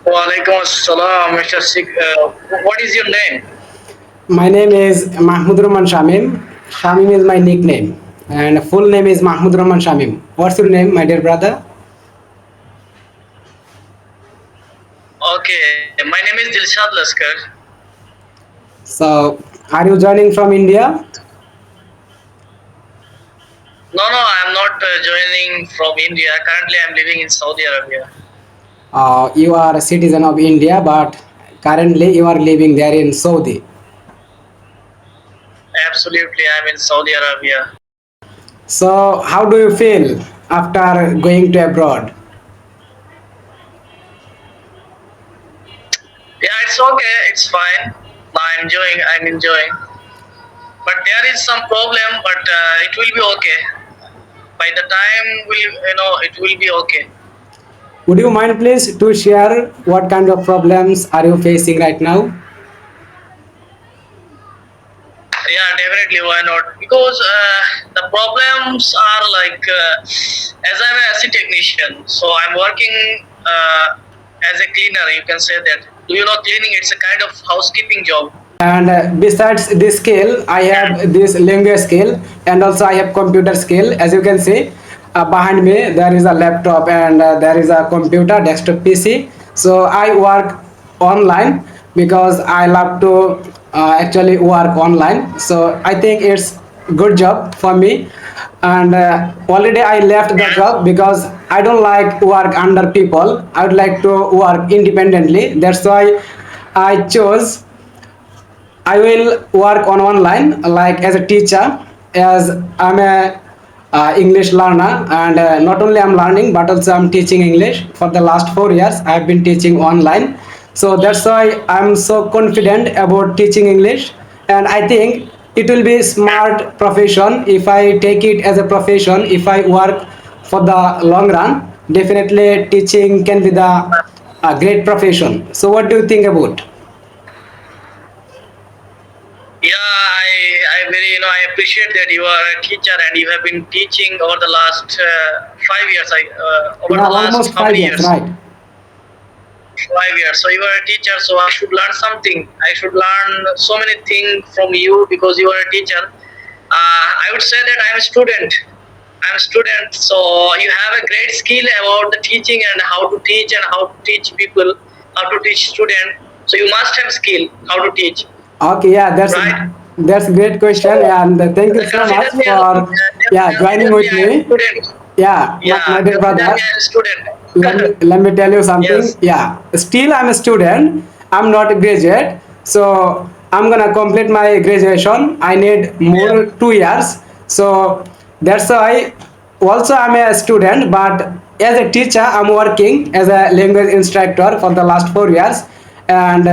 Walaikum assalam, Mr. What is your name? My name is Mahmud Rahman Shamim. Shamim is my nickname, and full name is Mahmud Rahman Shamim. What's your name, my dear brother? Okay, my name is Dilshad Laskar. So, are you joining from India? No, no, I am not joining from India. Currently, I am living in Saudi Arabia. You are a citizen of India, but currently you are living there in Saudi. Absolutely, I am in Saudi Arabia. So, how do you feel after going to abroad? Yeah, it's okay. It's fine. I'm enjoying. I'm enjoying. But there is some problem, but it will be okay. By the time it will be okay. Would you mind please to share what kind of problems are you facing right now? Yeah, definitely. Why not? Because the problems are like, as I'm an AC technician, so I'm working as a cleaner. You can say that. Do you know cleaning? It's a kind of housekeeping job. And besides this skill I have this language skill, and also I have computer skill. As you can see, behind me there is a laptop, and there is a computer desktop PC. So I work online because I love to actually work online. So I think it's good job for me. And already I left the Yes. job because I don't like work under people. I would like to work independently. That's why I chose I will work on online like as a teacher, as I'm a English learner, and not only I'm learning but also I'm teaching English for the last 4 years. I've been teaching online, so that's why I'm so confident about teaching English, and I think it will be smart profession if I take it as a profession. If I work for the long run, definitely teaching can be the great profession. So, what do you think about? Yeah, I very I appreciate that you are a teacher and you have been teaching over the last 5 years. Over Yeah, the last almost how five many years, years? right? 5 years. So you are a teacher, so I should learn something. I should learn so many things from you because you are a teacher. I would say that I'm a student. I'm a student, so you have a great skill about the teaching and how to teach and how to teach people, how to teach students. So you must have skill how to teach, Okay, yeah, right? that's a great question, and thank you so much for joining Consider me with as a me. student. Yeah, my Yeah, dear consider me brother. as a student. Let me tell you something. Yes. Yeah, still I'm a student. I'm not a graduate, so I'm gonna complete my graduation. I need Yeah. more 2 years, so that's why. Also, I'm a student, but as a teacher, I'm working as a language instructor for the last 4 years, and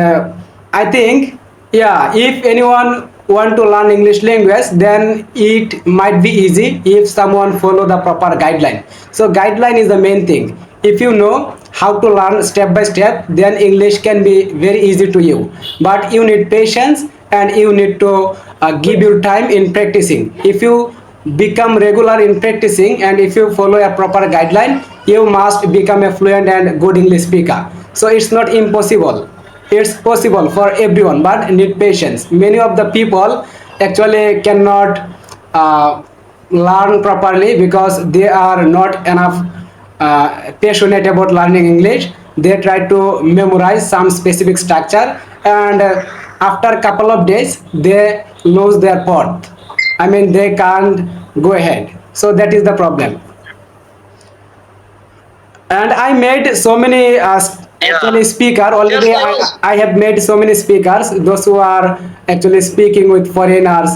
I think, yeah, if anyone want to learn English language, then it might be easy if someone follow the proper guideline. So guideline is the main thing. If you know how to learn step by step, then English can be very easy to you. But you need patience, and you need to give your time in practicing. If you become regular in practicing, and if you follow a proper guideline, you must become a fluent and good English speaker. So it's not impossible. It's possible for everyone, but need patience. Many of the people actually cannot learn properly because they are not enough passionate about learning English. They try to memorize some specific structure, and after a couple of days they lose their path. I mean, they can't go ahead. So that is the problem. And I made so many Yeah. actually speaker Just already. I was. I have made so many speakers, those who are actually speaking with foreigners.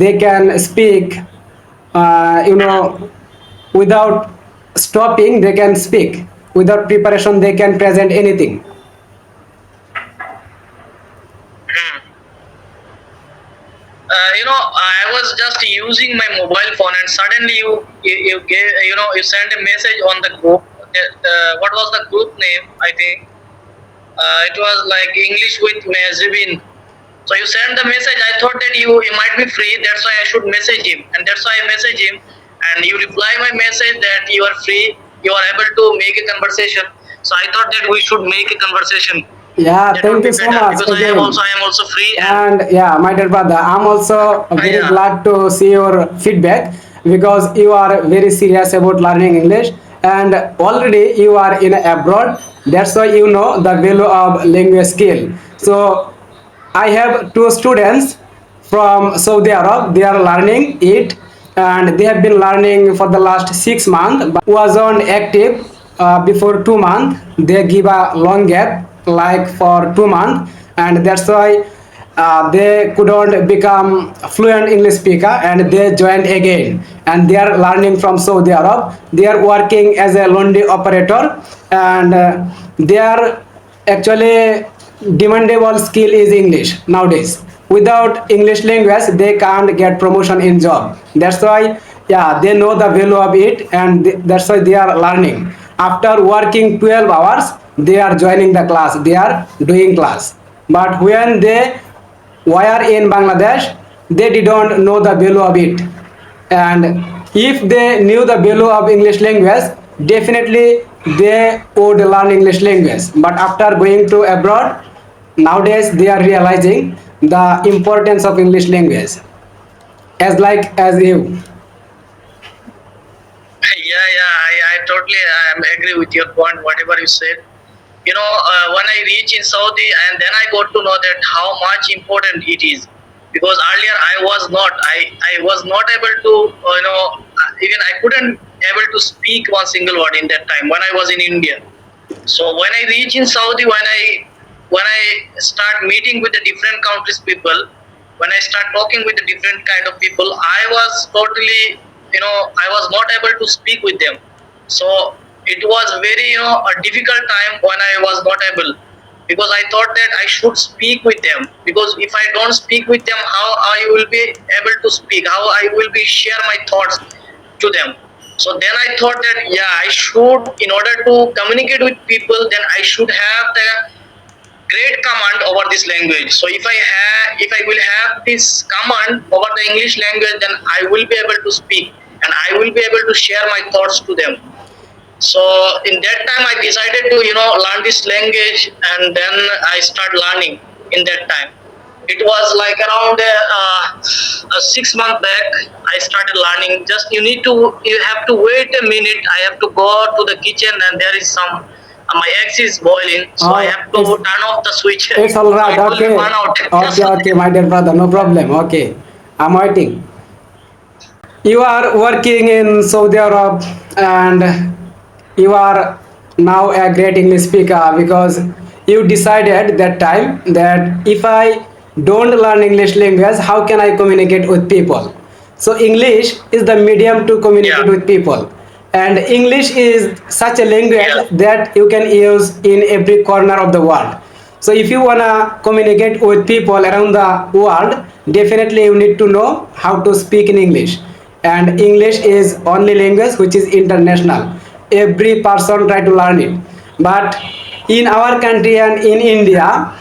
They can speak, without stopping. They can speak without preparation. They can present anything. I was just using my mobile phone, and suddenly you gave you sent a message on the group. What was the group name? I think it was like English with Mezvin. So you sent the message. I thought that you might be free. That's why I should message him, and that's why I message him. And you reply my message that you are free. You are able to make a conversation. So I thought that we should make a conversation. Yeah, That would thank be you so better much because again. I am also free And yeah, my dear brother, I'm also very yeah. glad to see your feedback because you are very serious about learning English and already you are in abroad. That's why you know the value of language skill. So I have two students from Saudi Arab. They are learning it and they have been learning for the last 6 months, but wasn't active before 2 months. They give a long gap like for 2 months, and that's why they couldn't become fluent English speaker and they joined again and they are learning from Saudi Arab. They are working as a laundry operator and they are actually demandable skill is English nowadays. Without English language they can't get promotion in job. That's why yeah, they know the value of it and that's why they are learning. After working 12 hours they are joining the class, they are doing class. But when they were in Bangladesh they didn't know the value of it. And if they knew the value of English language definitely they would learn English language. But after going to abroad nowadays they are realizing the importance of English language as like as you. Yeah, yeah, I totally agree with your point, whatever you said. When I reach in Saudi and then I got to know that how much important it is. Because earlier I was not able to, even I couldn't able to speak one single word in that time when I was in India. So when I reach in Saudi, when I start meeting with the different countries people, when I start talking with the different kind of people, I was totally, I was not able to speak with them. So it was very, a difficult time when I was not able, because I thought that I should speak with them, because if I don't speak with them, how I will be able to speak, how I will be share my thoughts to them. So then I thought that yeah, I should, in order to communicate with people, then I should have the great command over this language. So if I will have this command over the English language, then I will be able to speak and I will be able to share my thoughts to them. So in that time I decided to learn this language, and then I start learning in that time. It was like around 6 months back I started learning. Just you have to wait a minute. I have to go to the kitchen and there is some my eggs is boiling, so I Oh, have to turn off the switch. it's all So right. it will be Okay, burn out. Just okay, okay, my dear brother, no problem. Okay, I'm waiting. You are working in Saudi Arab and you are now a great English speaker because you decided that time that if I don't learn English language, how can I communicate with people? So English is the medium to yeah, communicate with people. And English is such a yeah, language that you can use in every corner of the world. So if you wanna communicate with people around the world, definitely you need to know how to speak in English. And English is only language which is international. Every person try to learn it. But in our country and in India,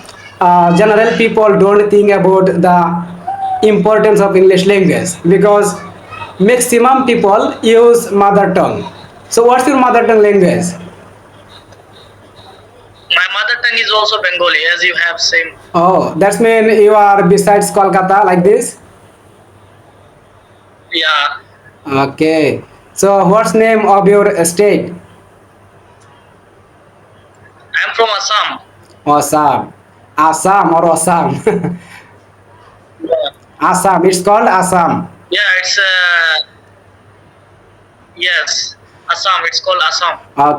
general people don't think about the importance of English language because maximum people use mother tongue. So what's your mother tongue language? my mother tongue is also Bengali, as you have seen. Oh, that's mean you are besides Kolkata like this? Yeah, Okay. So what's name of your state? I'm from Assam. Assam. Assam or Assam? Yeah, Assam. It's called Assam. yeah, it's yes, Assam. It's called Assam. Okay.